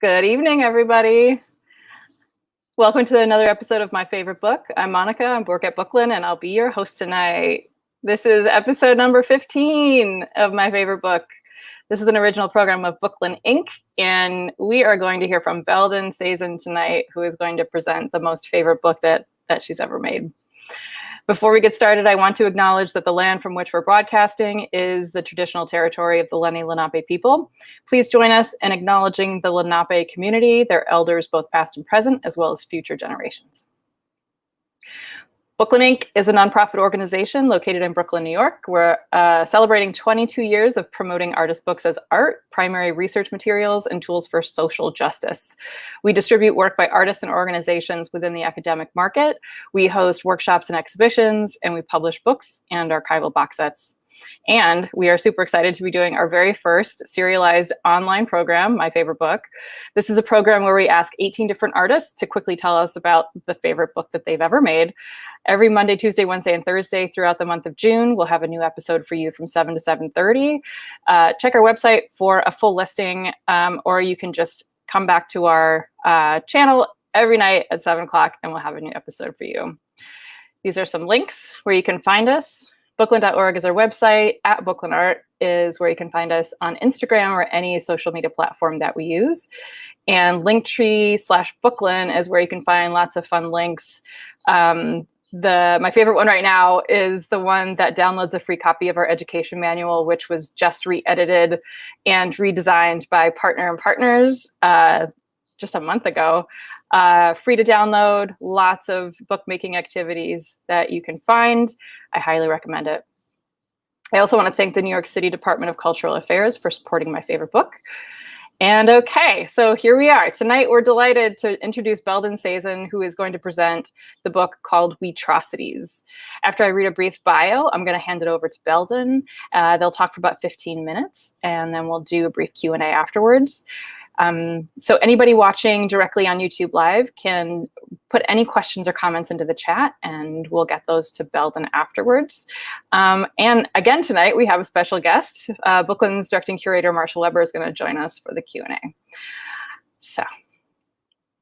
Good evening, everybody. Welcome to another episode of My Favorite Book. I'm Monica. I work at Booklyn, and I'll be your host tonight. This is episode number 15 of My Favorite Book. This is an original program of Booklyn Inc., and we are going to hear from Beldan Sezen tonight, who is going to present the most favorite book that she's ever made. Before we get started, I want to acknowledge that the land from which we're broadcasting is the traditional territory of the Lenni Lenape people. Please join us in acknowledging the Lenape community, their elders, both past and present, as well as future generations. Booklyn Inc. is a nonprofit organization located in Brooklyn, New York. We're celebrating 22 years of promoting artist books as art, primary research materials, and tools for social justice. We distribute work by artists and organizations within the academic market. We host workshops and exhibitions, and we publish books and archival box sets. And we are super excited to be doing our very first serialized online program, My Favorite Book. This is a program where we ask 18 different artists to quickly tell us about the favorite book that they've ever made. Every Monday, Tuesday, Wednesday, and Thursday throughout the month of June, we'll have a new episode for you from 7 to 7:30. Check our website for a full listing, or you can just come back to our channel every night at 7 o'clock, and we'll have a new episode for you. These are some links where you can find us. Booklyn.org is our website. At Booklyn Art is where you can find us on Instagram or any social media platform that we use. And Linktree/Booklyn is where you can find lots of fun links. My favorite one right now is the one that downloads a free copy of our education manual, which was just re-edited and redesigned by Partner and Partners just a month ago. Free to download, lots of bookmaking activities that you can find. I highly recommend it. I also want to thank the New York City Department of Cultural Affairs for supporting My Favorite Book. And okay, so here we are. Tonight, we're delighted to introduce Beldan Sezen, who is going to present the book called WETROCITIES. After I read a brief bio, I'm going to hand it over to Beldan. They'll talk for about 15 minutes, and then we'll do a brief Q&A afterwards. So anybody watching directly on YouTube Live can put any questions or comments into the chat, and we'll get those to Beldan afterwards. And again, tonight we have a special guest. Booklyn's directing curator, Marshall Weber, is going to join us for the Q&A. So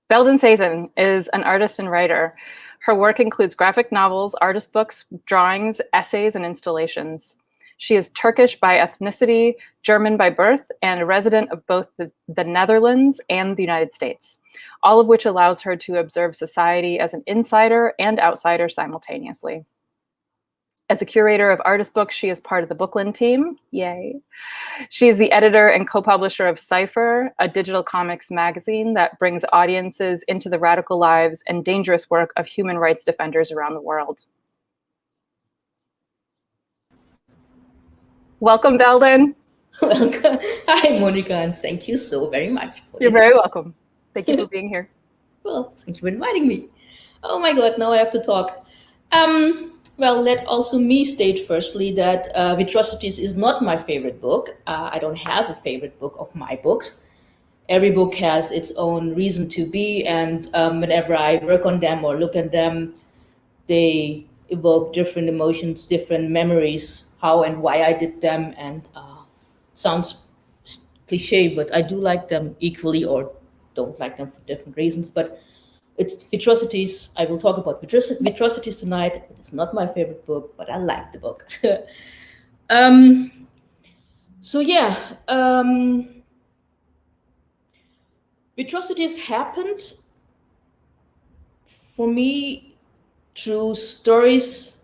Beldan Sezen is an artist and writer. Her work includes graphic novels, artist books, drawings, essays, and installations. She is Turkish by ethnicity, German by birth, and a resident of both the Netherlands and the United States, all of which allows her to observe society as an insider and outsider simultaneously. As a curator of artist books, she is part of the Booklyn team. Yay. She is the editor and co-publisher of Cypher, a digital comics magazine that brings audiences into the radical lives and dangerous work of human rights defenders around the world. Welcome, Beldan. Welcome. Hi, Monica, and thank you so very much. You're very welcome. Thank you for being here. Well, thank you for inviting me. Oh my God, now I have to talk. Well, let also me state firstly that WETROCITIES is not my favorite book. I don't have a favorite book of my books. Every book has its own reason to be, and whenever I work on them or look at them, they evoke different emotions, different memories, how and why I did them, and sounds cliche, but I do like them equally or don't like them for different reasons. But it's WETROCITIES. I will talk about WETROCITIES tonight. It's not my favorite book, but I like the book. So yeah, WETROCITIES happened for me through stories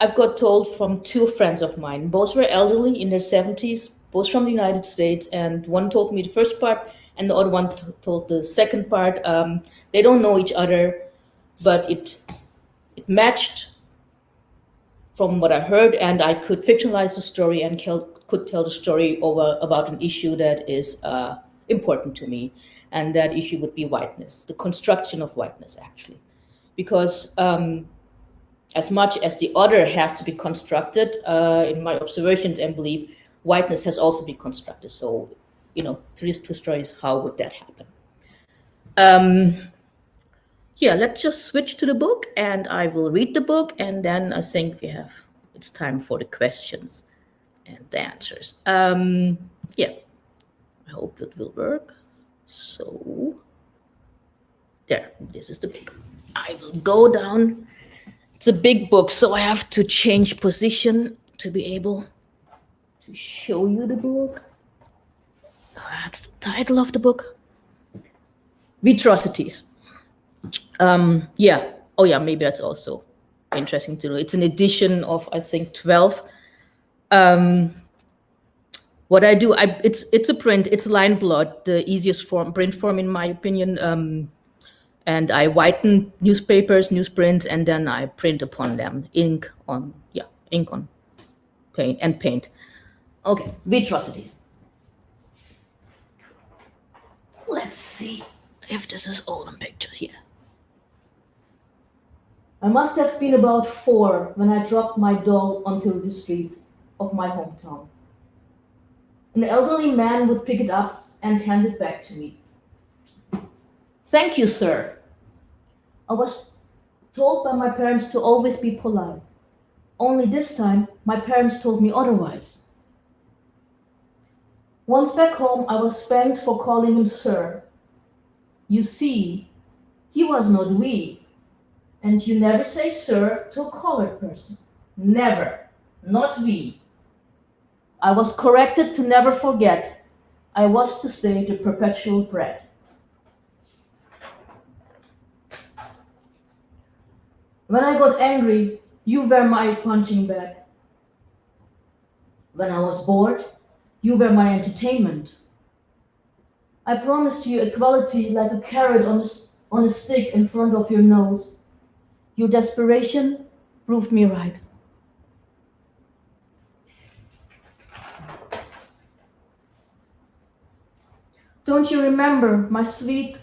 I've got told from two friends of mine. Both were elderly in their 70s, both from the United States, and one told me the first part and the other one told the second part. They don't know each other, but it matched from what I heard, and I could fictionalize the story and could tell the story about an issue that is important to me, and that issue would be whiteness, the construction of whiteness, actually. Because as much as the other has to be constructed, in my observations and belief, whiteness has also been constructed. So, you know, through these two stories, how would that happen? Yeah, let's just switch to the book, and I will read the book, and then I think it's time for the questions and the answers. Yeah, I hope it will work. So there, this is the book. I will go down. It's a big book, so I have to change position to be able to show you the book. That's the title of the book. WETROCITIES. Yeah. Oh yeah, maybe that's also interesting to know. It's an edition of, I think, 12. What I do, it's a print, it's line blood, the easiest print form in my opinion. And I whiten newspapers, newsprints, and then I print upon them, ink on paint. Okay, WETROCITIES. Let's see if this is all in pictures here. I must have been about 4 when I dropped my doll onto the streets of my hometown. An elderly man would pick it up and hand it back to me. Thank you, sir. I was told by my parents to always be polite. Only this time, my parents told me otherwise. Once back home, I was spanked for calling him sir. You see, he was not we. And you never say sir to a colored person. Never. Not we. I was corrected to never forget. I was to stay the perpetual brat. When I got angry, you were my punching bag. When I was bored, you were my entertainment. I promised you equality like a carrot on a stick in front of your nose. Your desperation proved me right. Don't you remember, my sweet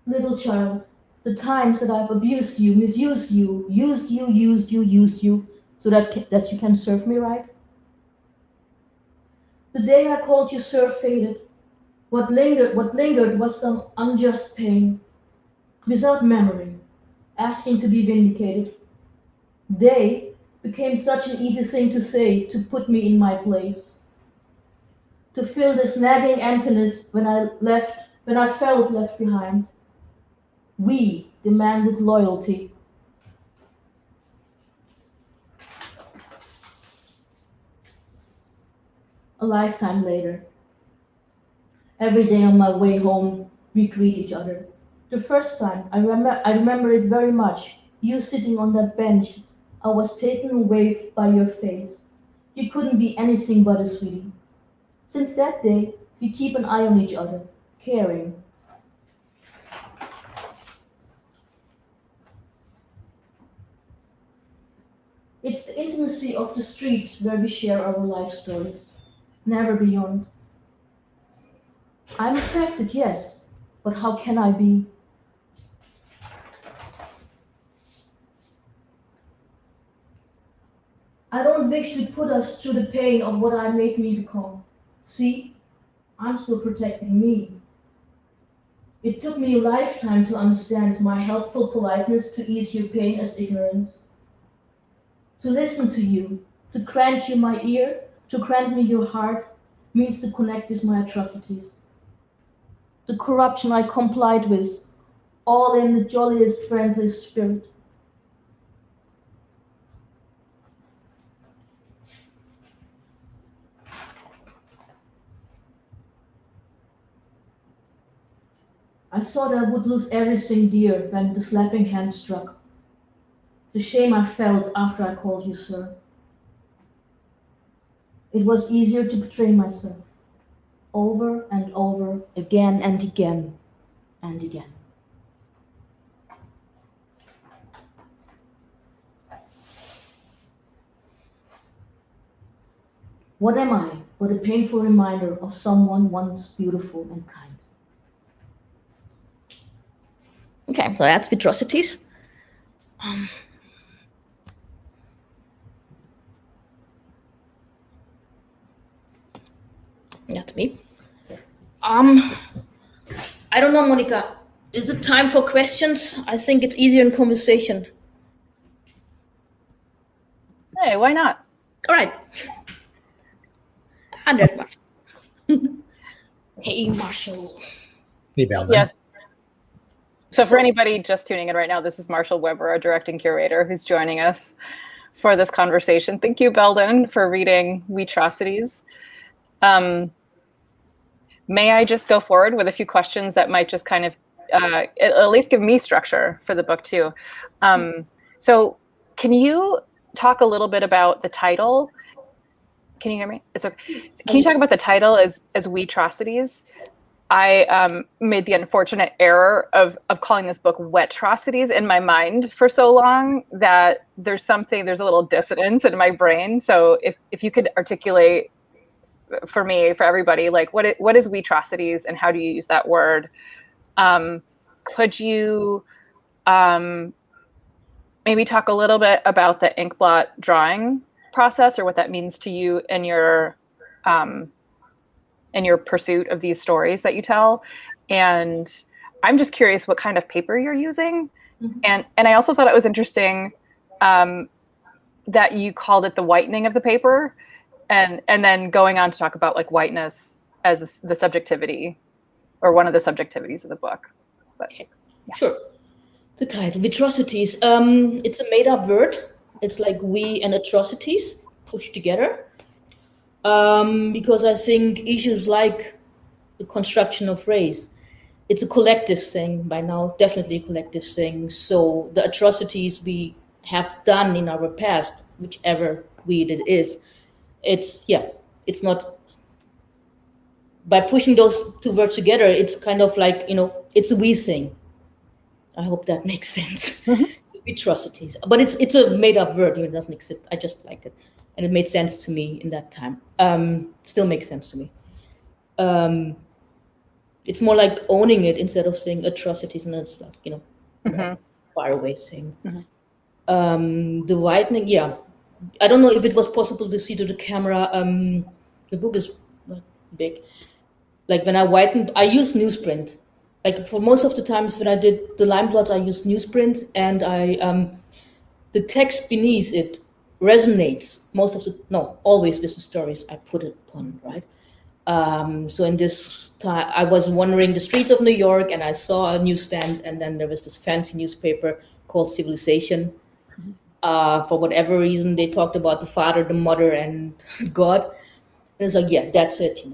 little child, the times that I've abused you, misused you, used you, so that you can serve me right? The day I called you sir faded. What lingered was some unjust pain, without memory, asking to be vindicated. They became such an easy thing to say to put me in my place. To fill this nagging emptiness when I felt left behind. We demanded loyalty. A lifetime later. Every day on my way home, we greet each other. The first time, I remember it very much. You sitting on that bench, I was taken away by your face. You couldn't be anything but a sweetie. Since that day, we keep an eye on each other, caring. It's the intimacy of the streets where we share our life stories, never beyond. I'm affected, yes, but how can I be? I don't wish to put us through the pain of what I made me become. See, I'm still protecting me. It took me a lifetime to understand my helpful politeness to ease your pain as ignorance. To listen to you, to grant you my ear, to grant me your heart, means to connect with my atrocities. The corruption I complied with, all in the jolliest, friendliest spirit. I thought I would lose everything dear when the slapping hand struck. The shame I felt after I called you sir. It was easier to betray myself, over and over, again and again and again. What am I but a painful reminder of someone once beautiful and kind? Okay, so that's WETROCITIES. That's me. I don't know, Monica. Is it time for questions? I think it's easier in conversation. Hey, why not? All right. And there's Marshall. Hey, Marshall. Hey, Beldan. Yeah. So for anybody just tuning in right now, this is Marshall Weber, our directing curator, who's joining us for this conversation. Thank you, Beldan, for reading WETROCITIES. May I just go forward with a few questions that might just kind of at least give me structure for the book too. So can you talk a little bit about the title? Can you hear me? It's okay. Can you talk about the title as WETROCITIES? I made the unfortunate error of calling this book WETROCITIES in my mind for so long that there's a little dissonance in my brain. So if you could articulate for me, for everybody, like what is WETROCITIES and how do you use that word? Could you maybe talk a little bit about the inkblot drawing process or what that means to you in your pursuit of these stories that you tell? And I'm just curious what kind of paper you're using. And I also thought it was interesting that you called it the whitening of the paper, and then going on to talk about like whiteness as the subjectivity or one of the subjectivities of the book. But, okay, yeah. Sure. The title, WETROCITIES, it's a made-up word. It's like we and atrocities pushed together. Because I think issues like the construction of race, it's a collective thing by now, definitely a collective thing. So the atrocities we have done in our past, whichever weed it is, it's not, by pushing those two words together, it's kind of like, it's a we thing. I hope that makes sense. WETROCITIES, but it's a made-up word. It doesn't exist. I just like it, and it made sense to me in that time. Still makes sense to me. It's more like owning it instead of saying atrocities, and it's like far away thing. The whitening, yeah. I don't know if it was possible to see to the camera. The book is not big. Like when I whitened, I use newsprint. Like for most of the times when I did the line blots, I used newsprint, and the text beneath it resonates always with the stories I put it upon, right? So in this time, I was wandering the streets of New York, and I saw a newsstand, and then there was this fancy newspaper called Civilization. For whatever reason, they talked about the father, the mother, and God. And it's like, yeah, that's it.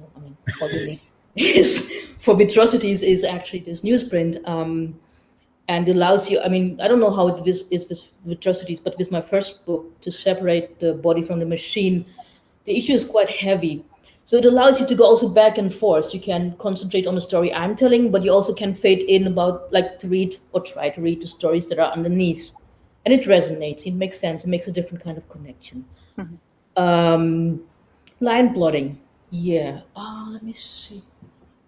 What do you need? For WETROCITIES is actually this newsprint, and allows you, I don't know how it is with WETROCITIES, but with my first book, to separate the body from the machine, the issue is quite heavy. So it allows you to go also back and forth. You can concentrate on the story I'm telling, but you also can fade in about, like, to read or try to read the stories that are underneath. And it resonates, it makes sense, it makes a different kind of connection. Line blotting, yeah. Let me see.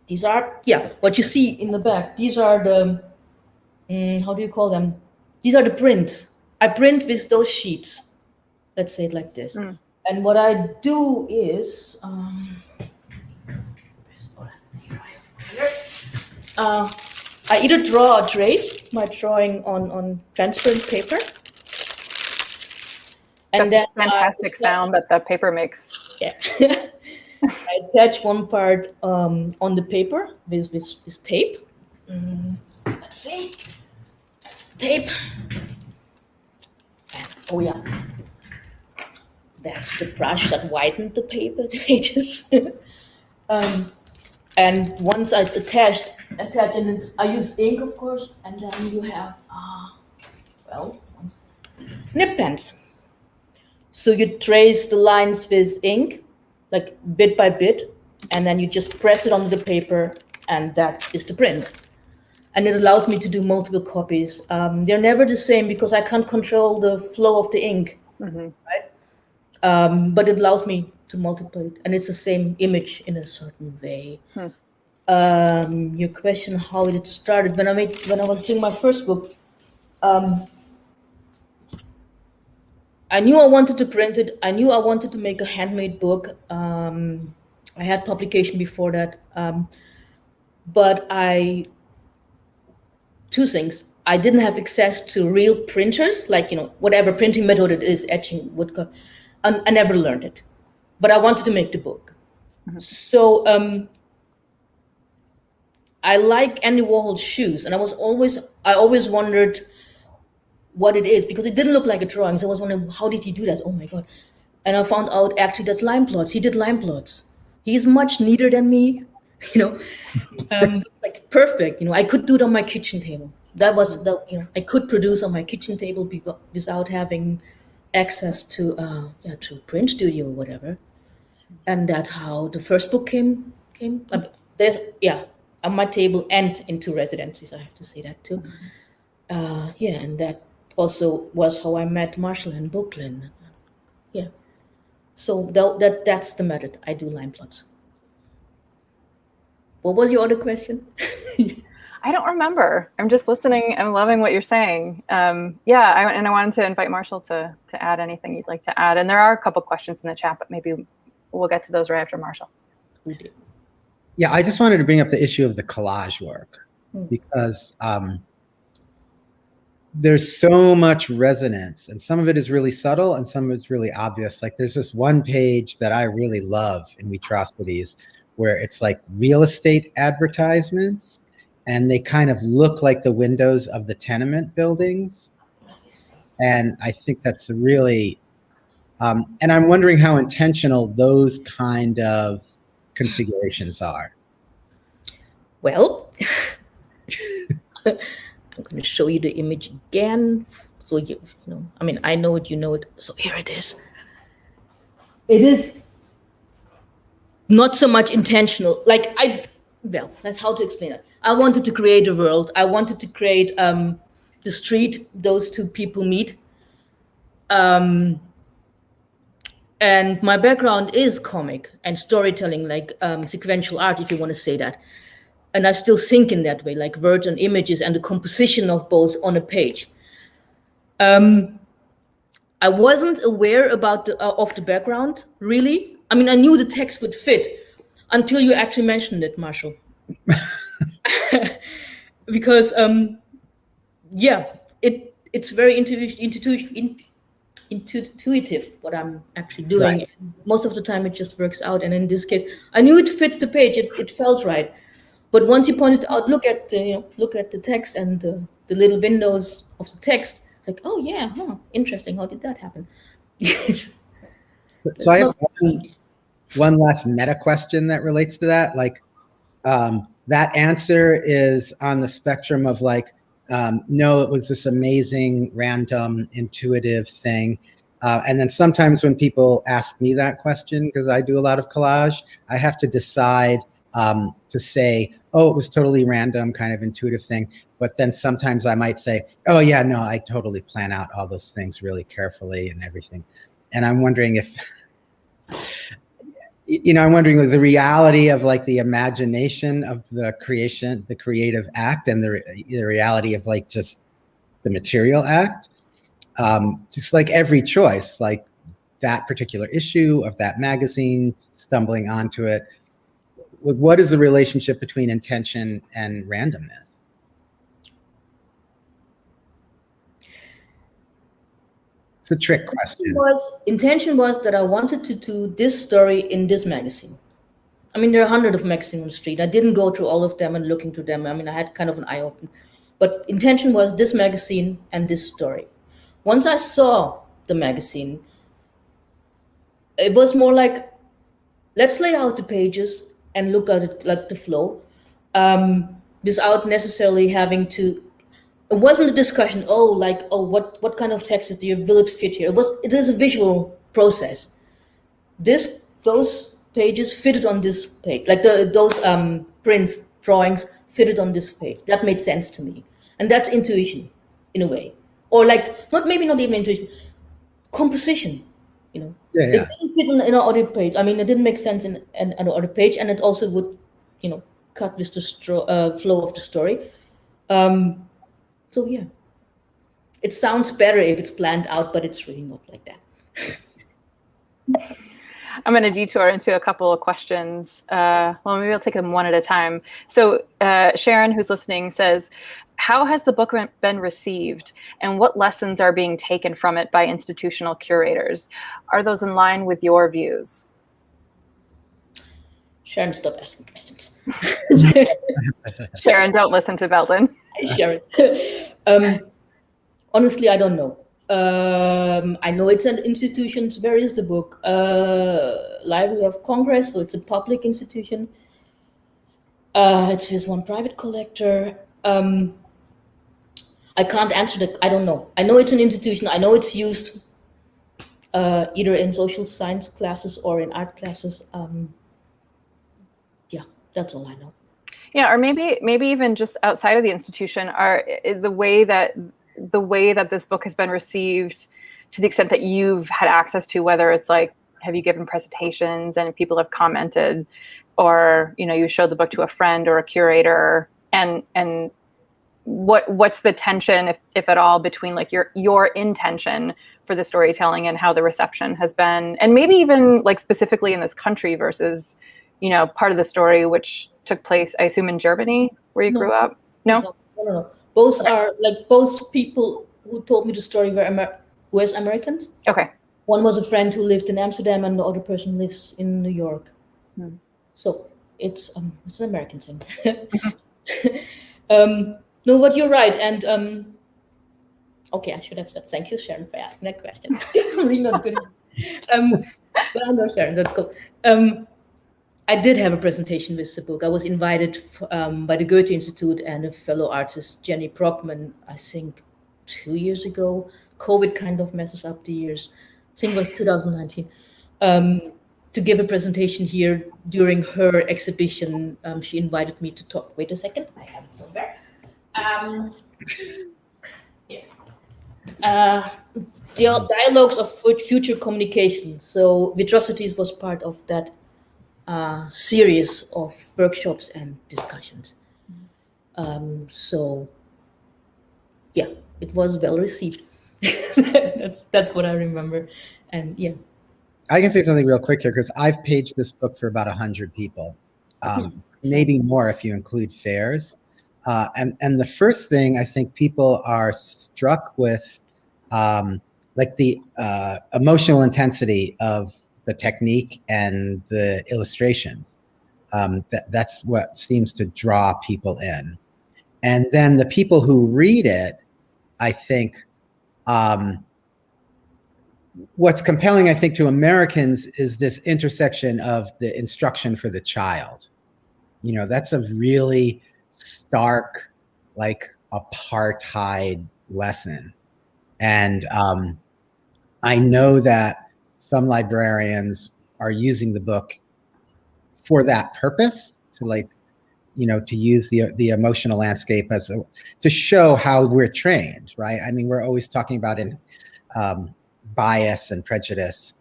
These are, what you see in the back. These are the, how do you call them? These are the prints. I print with those sheets. Let's say it like this. And what I do is, I either draw or trace my drawing on transparent paper. And that's a fantastic sound that the paper makes. Yeah. I attach one part on the paper with tape. Let's see. That's the tape. And, oh yeah. That's the brush that whitened the paper pages. And once I attach, and I use ink, of course, and then you have, nib pens. So you trace the lines with ink, like bit by bit, and then you just press it onto the paper, and that is the print. And it allows me to do multiple copies. They're never the same because I can't control the flow of the ink, right? But it allows me to multiply it, and it's the same image in a certain way. Your question, how it started, when I was doing my first book, I knew I wanted to print it. I knew I wanted to make a handmade book. I had publication before that, but two things. I didn't have access to real printers, like, whatever printing method it is, etching, woodcut. I never learned it, but I wanted to make the book. So I like Andy Warhol's shoes, and I always wondered what it is, because it didn't look like a drawing. So I was wondering, how did he do that? Oh my God. And I found out actually that's line plots. He did line plots. He's much neater than me, you know, like perfect. I could do it on my kitchen table. That was I could produce on my kitchen table without having access to to print studio or whatever. And that's how the first book came. There's on my table and into residencies. I have to say that too. And that also was how I met Marshall and Booklyn. Yeah. So that's the method. I do line plots. What was your other question? I don't remember. I'm just listening and loving what you're saying. I wanted to invite Marshall to add anything you'd like to add. And there are a couple questions in the chat, but maybe we'll get to those right after Marshall. Yeah, I just wanted to bring up the issue of the collage work because there's so much resonance, and some of it is really subtle and some of it's really obvious. Like there's this one page that I really love in WETROCITIES where it's like real estate advertisements, and they kind of look like the windows of the tenement buildings. And I think that's really, and I'm wondering how intentional those kind of configurations are. Well, I'm going to show you the image again. So I know it, you know it. So here it is. It is not so much intentional. That's how to explain it. I wanted to create a world. I wanted to create the street those two people meet. And my background is comic and storytelling, like sequential art, if you want to say that. And I still think in that way, like words and images and the composition of both on a page. I wasn't aware about of the background, really. I mean, I knew the text would fit until you actually mentioned it, Marshall. Because, it's very intuitive what I'm actually doing. Right. Most of the time it just works out. And in this case, I knew it fits the page. It felt right. But once you pointed out, look at the text and the little windows of the text. It's like, oh yeah, interesting. How did that happen? So I have one last meta question that relates to that. Like that answer is on the spectrum of like, no, it was this amazing, random, intuitive thing. And then sometimes when people ask me that question, because I do a lot of collage, I have to decide to say, oh, it was totally random, kind of intuitive thing. But then sometimes I might say, oh yeah, no, I totally plan out all those things really carefully and everything. And I'm wondering if, I'm wondering the reality of like the imagination of the creation, the creative act, and the reality of like just the material act. Just like every choice, like that particular issue of that magazine, stumbling onto it. What is the relationship between intention and randomness? It's a trick question. Intention was that I wanted to do this story in this magazine. I mean, there are hundreds of magazines on the street. I didn't go through all of them and looking through them. I mean, I had kind of an eye open. But intention was this magazine and this story. Once I saw the magazine, it was more like, let's lay out the pages and look at it like the flow, without necessarily having to. It wasn't a discussion. What kind of text is here? Will it fit here? It is a visual process. Those pages fitted on this page, like those prints, drawings fitted on this page. That made sense to me, and that's intuition, in a way, or like not even intuition, composition. Yeah. It didn't fit in an other page. I mean, it didn't make sense in an other page, and it also would, cut with the flow of the story. So yeah, it sounds better if it's planned out, but it's really not like that. I'm going to detour into a couple of questions. Well, maybe I'll take them one at a time. So Sharon, who's listening, says, how has the book been received, and what lessons are being taken from it by institutional curators? Are those in line with your views? Sharon, stop asking questions. Sharon, don't listen to Beldan. Sharon. Honestly, I don't know. I know it's an institution. Where is the book? Library of Congress, so it's a public institution. It's with one private collector. I can't answer that. I don't know. I know it's an institution. I know it's used either in social science classes or in art classes. Yeah, that's all I know. Yeah, or maybe even just outside of the institution, are the way that this book has been received, to the extent that you've had access to, whether it's like, have you given presentations and people have commented, or you showed the book to a friend or a curator, and what's the tension, if at all, between like your intention for the storytelling and how the reception has been, and maybe even like specifically in this country versus part of the story which took place, I assume, in Germany, where you grew up? No. Both are like, both people who told me the story were US Americans. Okay. One was a friend who lived in Amsterdam, and the other person lives in New York. So it's an American thing. No, but you're right. And okay, I should have said thank you, Sharon, for asking that question. I'm really not good. But no, Sharon, that's cool. I did have a presentation with the book. I was invited by the Goethe Institute and a fellow artist, Jenny Brockman, I think 2 years ago. COVID kind of messes up the years. I think it was 2019. To give a presentation here during her exhibition. She invited me to talk. Wait a second, I have it somewhere. The dialogues of future communication. So WETROCITIES was part of that series of workshops and discussions. So yeah, it was well received. that's what I remember. And yeah, I can say something real quick here, because I've paged this book for about 100 people, maybe more if you include fairs. And the first thing I think people are struck with, like the emotional intensity of the technique and the illustrations. That's what seems to draw people in. And then the people who read it, I think, what's compelling, I think, to Americans is this intersection of the instruction for the child. That's a really stark, like, apartheid lesson. And I know that some librarians are using the book for that purpose, to use the emotional landscape to show how we're trained, right? I mean, we're always talking about bias and prejudice,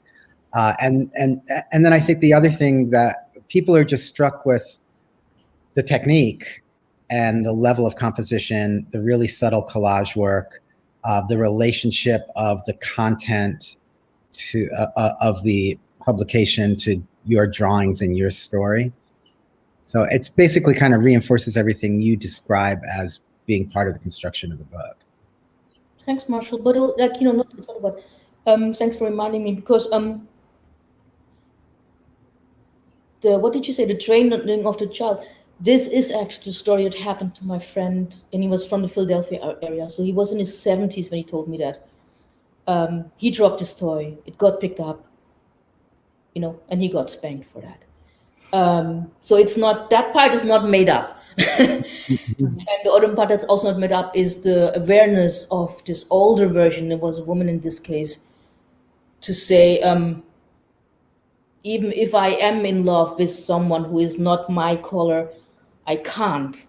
and then I think the other thing that people are just struck with, the technique and the level of composition, the really subtle collage work, the relationship of the content to of the publication to your drawings and your story. So it's basically kind of reinforces everything you describe as being part of the construction of the book. Thanks, Marshall. But it's not about. Thanks for reminding me, because what did you say? The training of the child. This is actually the story that happened to my friend, and he was from the Philadelphia area. So he was in his 70s when he told me that. He dropped his toy. It got picked up, and he got spanked for that. So it's not, that part is not made up. And the other part that's also not made up is the awareness of this older version. It was a woman in this case, to say, even if I am in love with someone who is not my color, I can't,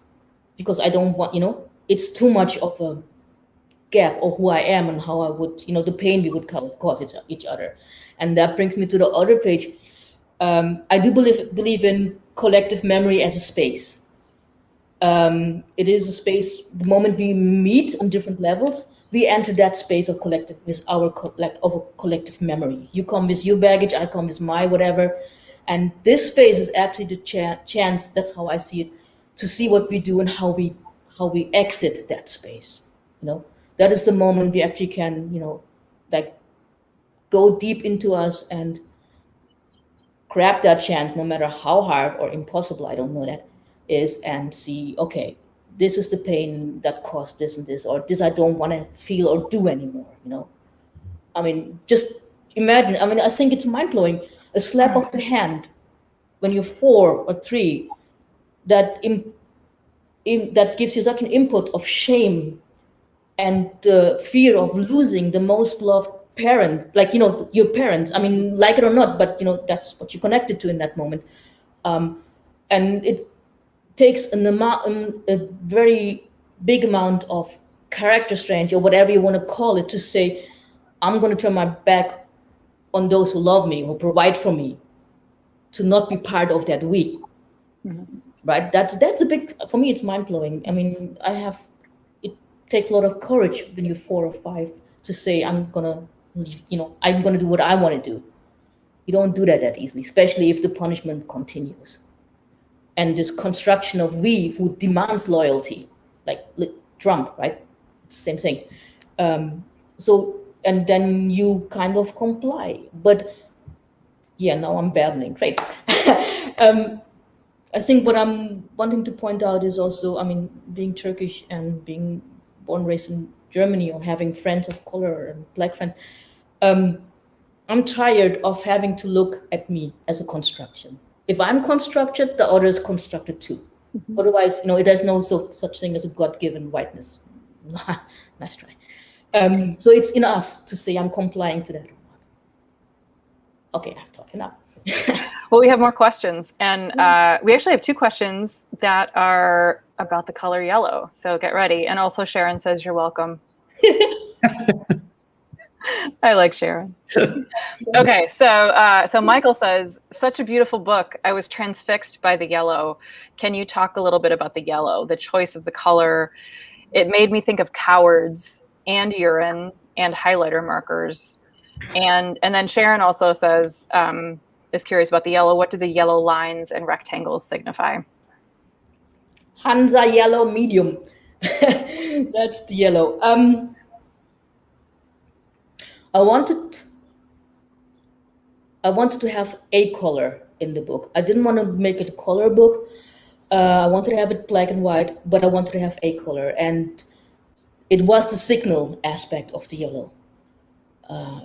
because I don't want, it's too much of a gap of who I am and how I would, the pain we would cause each other. And that brings me to the other page. I do believe in collective memory as a space. It is a space, the moment we meet on different levels, we enter that space of collective, with our collective memory. You come with your baggage, I come with my whatever. And this space is actually the chance, that's how I see it, to see what we do and how we exit that space. That is the moment we actually can, go deep into us and grab that chance, no matter how hard or impossible, I don't know that is, and see, okay, this is the pain that caused this and this, or this I don't want to feel or do anymore, you know? I mean, just imagine, I mean, I think it's mind-blowing, a slap of the hand when you're 4 or 3, that that gives you such an input of shame and the fear of losing the most loved parent, like, you know, your parents, I mean, like it or not, but, you know, that's what you connected to in that moment. And it takes a very big amount of character strength, or whatever you want to call it, to say, I'm going to turn my back on those who love me, who provide for me, to not be part of that we. Mm-hmm. Right? That's a big, for me, it's mind-blowing. I mean, it takes a lot of courage when you're 4 or 5 to say, I'm going to do what I want to do. You don't do that easily, especially if the punishment continues. And this construction of we who demands loyalty, like Trump, right? Same thing. So, and then you kind of comply. But yeah, now I'm babbling. Great. I think what I'm wanting to point out is also, I mean, being Turkish and being born, raised in Germany, or having friends of color and Black friends, I'm tired of having to look at me as a construction. If I'm constructed, the other is constructed too. Mm-hmm. Otherwise, you know, there's no such thing as a God-given whiteness. Nice try. So it's in us to say, I'm complying to that. Okay, I've talked enough. Well, we have more questions, and we actually have 2 questions that are about the color yellow. So get ready. And also Sharon says you're welcome. I like Sharon. Okay, so Michael says, such a beautiful book. I was transfixed by the yellow. Can you talk a little bit about the yellow, the choice of the color? It made me think of cowards and urine and highlighter markers. And then Sharon also says, is curious about the yellow. What do the yellow lines and rectangles signify? Hansa yellow medium. That's the yellow. I wanted to have a color in the book. I didn't want to make it a color book. I wanted to have it black and white, but I wanted to have a color. And it was the signal aspect of the yellow.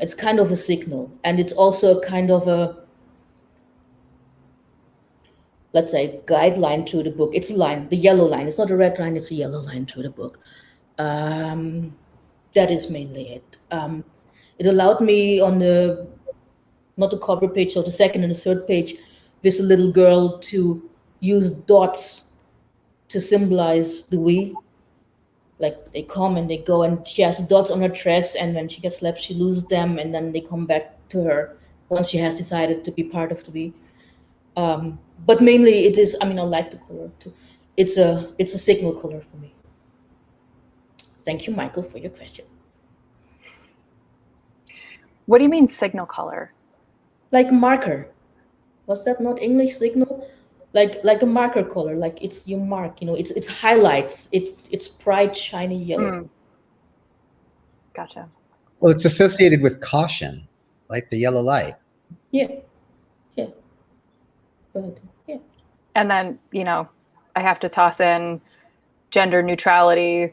It's kind of a signal. And it's also kind of a, let's say, guideline through the book. It's a line, the yellow line. It's not a red line, it's a yellow line through the book. That is mainly it. It allowed me on not the cover page, so the second and the third page, with a little girl to use dots to symbolize the we. Like they come and they go, and she has dots on her dress, and when she gets slapped, she loses them, and then they come back to her once she has decided to be part of the we. But mainly it is, I mean, I like the color too. It's a signal color for me. Thank you, Michael, for your question. What do you mean signal color? Like marker. Was that not English signal? Like a marker color, like it's your mark, you know, it's highlights, it's bright, shiny yellow. Gotcha. Well, it's associated with caution, like the yellow light. Yeah. But yeah. And then, you know, I have to toss in gender neutrality,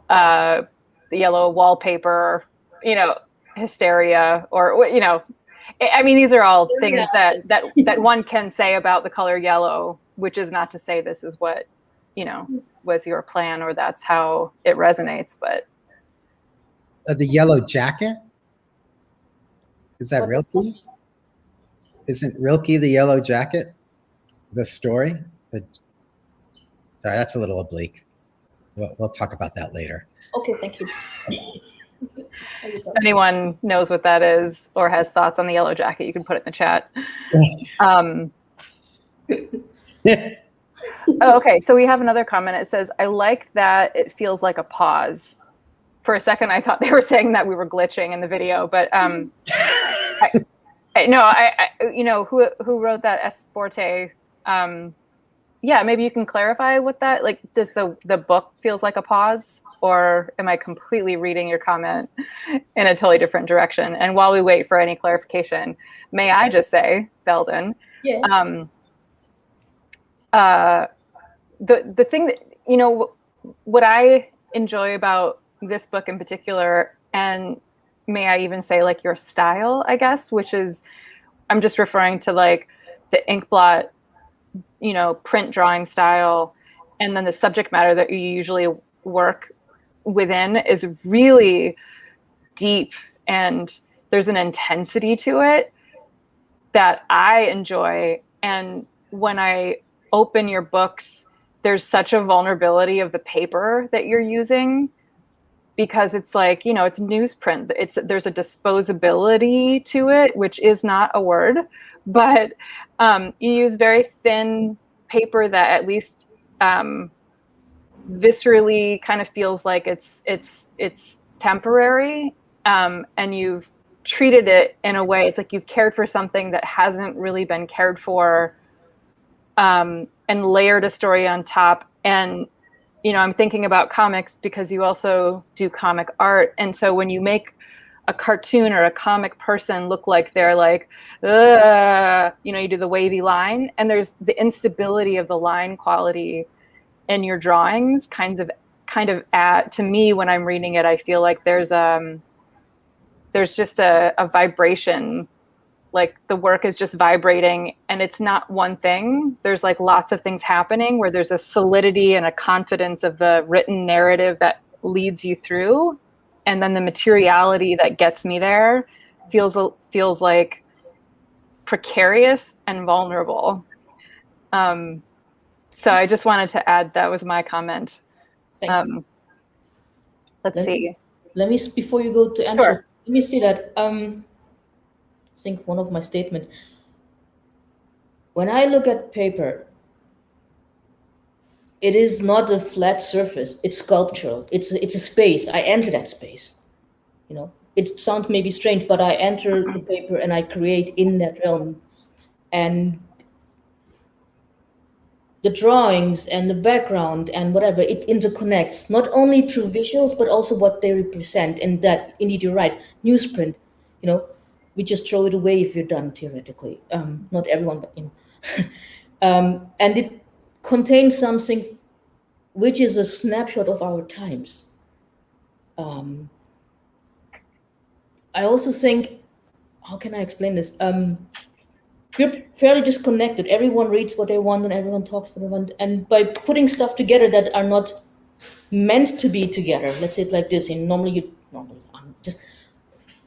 the yellow wallpaper, you know, hysteria, or, you know, I mean, these are all things that one can say about the color yellow, which is not to say this is what, you know, was your plan or that's how it resonates, but. The yellow jacket? Is that Rilke? Isn't Rilke the yellow jacket? The story? Sorry, that's a little oblique. We'll talk about that later. Okay, thank you. If anyone knows what that is or has thoughts on the yellow jacket, you can put it in the chat. Okay, so we have another comment. It says, I like that it feels like a pause. For a second, I thought they were saying that we were glitching in the video, but you know, who wrote that Esporte? Yeah, maybe you can clarify what that, like, does the book feels like a pause, or am I completely reading your comment in a totally different direction? And while we wait for any clarification, may I just say, Beldan, Yeah. The thing that, you know, what I enjoy about this book in particular, and may I even say like your style, I guess, which is, I'm just referring to like the inkblot, you know, print drawing style, and then the subject matter that you usually work within is really deep, and there's an intensity to it that I enjoy. And when I open your books, there's such a vulnerability of the paper that you're using, because it's like, you know, it's newsprint. There's a disposability to it, which is not a word, but you use very thin paper that at least viscerally kind of feels like it's temporary, and you've treated it in a way, it's like you've cared for something that hasn't really been cared for, and layered a story on top. And you know, I'm thinking about comics because you also do comic art, and so when you make a cartoon or a comic person look like they're like, you know, you do the wavy line, and there's the instability of the line quality in your drawings kind of add, to me when I'm reading it, I feel like there's just a vibration, like the work is just vibrating, and it's not one thing. There's like lots of things happening where there's a solidity and a confidence of the written narrative that leads you through. And then the materiality that gets me there feels like precarious and vulnerable. So I just wanted to add, that was my comment. Let's see. Let me, before you go to answer, Sure. let me see that. I think one of my statements, when I look at paper, it is not a flat surface, it's sculptural. It's a space. I enter that space. You know, it sounds maybe strange, but I enter the paper and I create in that realm. And the drawings and the background and whatever, it interconnects, not only through visuals, but also what they represent. And that, indeed, you're right, newsprint, you know, we just throw it away if you're done, theoretically. Not everyone, but, you know. And it contains something which is a snapshot of our times. I also think, how can I explain this? We're fairly disconnected. Everyone reads what they want and everyone talks what they want. And by putting stuff together that are not meant to be together, let's say it like this, and normally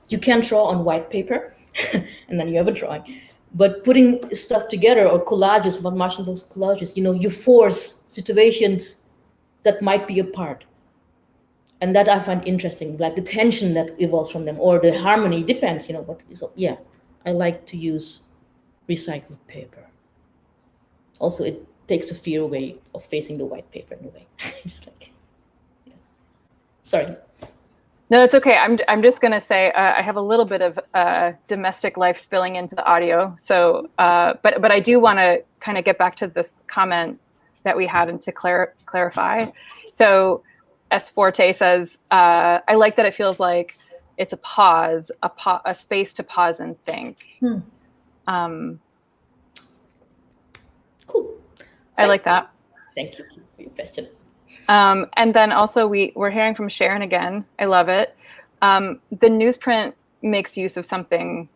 you can't draw on white paper and then you have a drawing. But putting stuff together, or collages, what Marshall does, collages, you know, you force situations that might be apart. And that I find interesting, like the tension that evolves from them, or the harmony, depends, you know, what is. Yeah, I like to use recycled paper. Also, it takes the fear away of facing the white paper in a way. Just like, yeah. Sorry. No, it's okay. I'm just gonna say I have a little bit of domestic life spilling into the audio. So, but I do want to kind of get back to this comment that we had and to clarify. So, S. Forte says, I like that it feels like it's a pause, a space to pause and think. Cool. I like that. Thank you for your question. And then also we're hearing from Sharon again. I love it. The newsprint makes use of something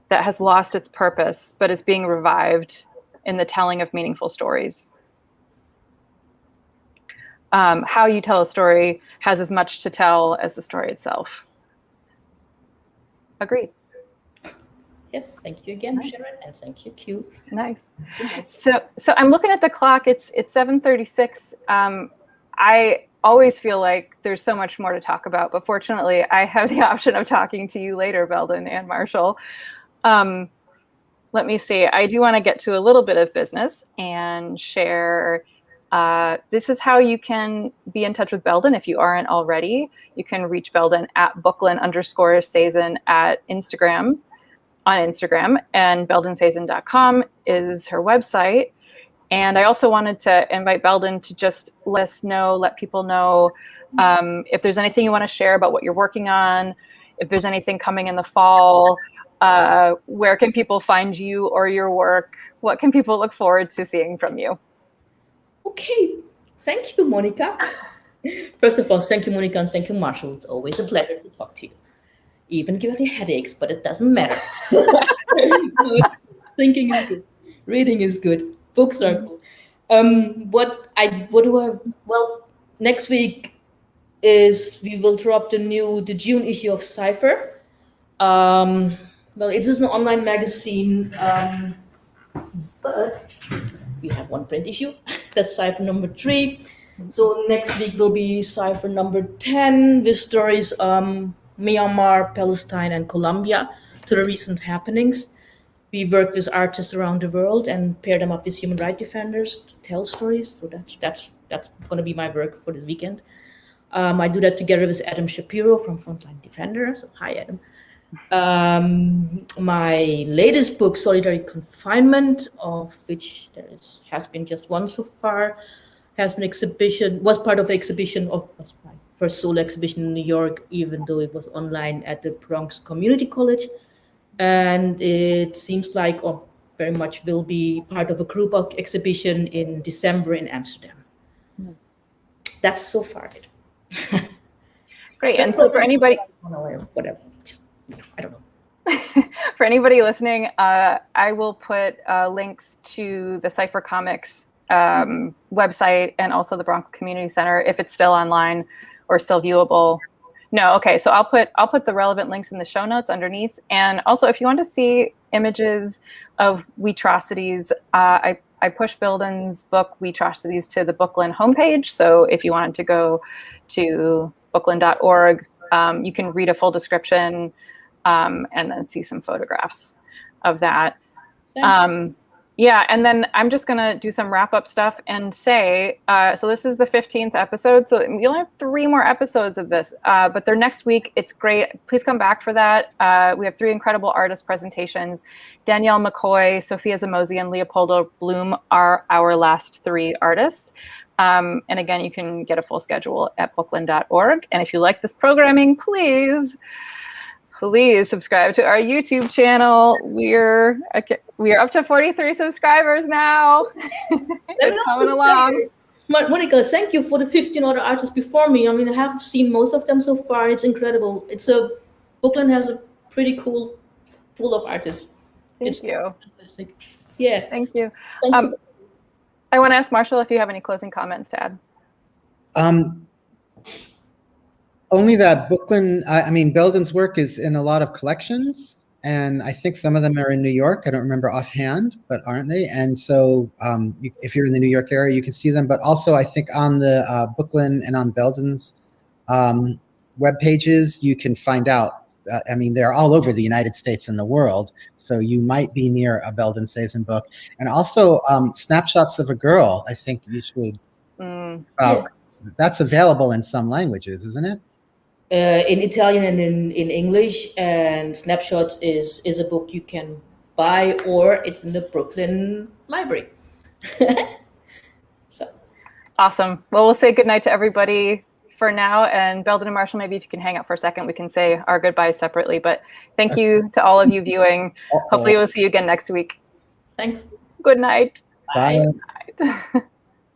that has lost its purpose, but is being revived in the telling of meaningful stories. How you tell a story has as much to tell as the story itself. Agreed. Yes, thank you again, Nice. Sharon, and thank you, Q. Nice. So I'm looking at the clock. It's 7:36. I always feel like there's so much more to talk about, but fortunately, I have the option of talking to you later, Beldan and Marshall. Let me see. I do want to get to a little bit of business and share. This is how you can be in touch with Beldan if you aren't already. You can reach Beldan at Booklyn_Sezen at Instagram. On Instagram, and BeldanSezen.com is her website. And I also wanted to invite Beldan to just let people know if there's anything you want to share about what you're working on, if there's anything coming in the fall, Where can people find you or your work? What can people look forward to seeing from you? Okay, thank you, Monica. First of all, thank you, Monica, and thank you, Marshall. It's always a pleasure to talk to you. Even give me headaches, but it doesn't matter. No, thinking is good. Reading is good. Books are cool. Well, next week is we will drop the June issue of Cypher. Well, it is an online magazine, but we have one print issue. That's Cypher number 3. So next week will be Cypher number 10 with stories Myanmar, Palestine, and Colombia to the recent happenings. We work with artists around the world and pair them up with human rights defenders to tell stories. So that's going to be my work for the weekend. I do that together with Adam Shapiro from Frontline Defender. So hi, Adam. My latest book, Solitary Confinement, of which has been just one so far, was part of exhibition, or was my first solo exhibition in New York, even though it was online at the Bronx Community College. And it seems like, or very much will be part of a group exhibition in December in Amsterdam. That's so far it. Great. And so for anybody, whatever, I don't know. For anybody listening, I will put links to the Cypher Comics website and also the Bronx Community Center if it's still online or still viewable. No, okay. So I'll put the relevant links in the show notes underneath. And also, if you want to see images of WETROCITIES, I push Beldan's book WETROCITIES to the Booklyn homepage. So if you wanted to go to booklyn.org, you can read a full description and then see some photographs of that. Yeah, and then I'm just going to do some wrap-up stuff and say, so this is the 15th episode, so we only have 3 more episodes of this, but they're next week. It's great. Please come back for that. We have 3 incredible artist presentations. Danielle McCoy, Sophia Zamosi, and Leopoldo Bloom are our last 3 artists. And again, you can get a full schedule at booklyn.org. And if you like this programming, please subscribe to our YouTube channel. We are up to 43 subscribers now. It's coming along. Monica, thank you for the 15 other artists before me. I mean, I have seen most of them so far. It's incredible. Booklyn has a pretty cool pool of artists. Thank you. Fantastic. Yeah. Thank you. I want to ask Marshall if you have any closing comments to add. Only that Booklyn, Beldan's work is in a lot of collections, and I think some of them are in New York. I don't remember offhand, but aren't they? And so if you're in the New York area, you can see them. But also, I think on the Booklyn and on Beldan's web pages, you can find out. They're all over the United States and the world, so you might be near a Beldan Sezen book. And also, Snapshots of a Girl, I think you should. That's available in some languages, isn't it? In Italian and in English, and Snapshots is a book you can buy, or it's in the Brooklyn Library. So awesome. Well, we'll say goodnight to everybody for now, and Beldan and Marshall, maybe if you can hang out for a second, we can say our goodbyes separately. But thank you to all of you viewing. Hopefully we'll see you again next week. Thanks. Good night. Bye. Good night.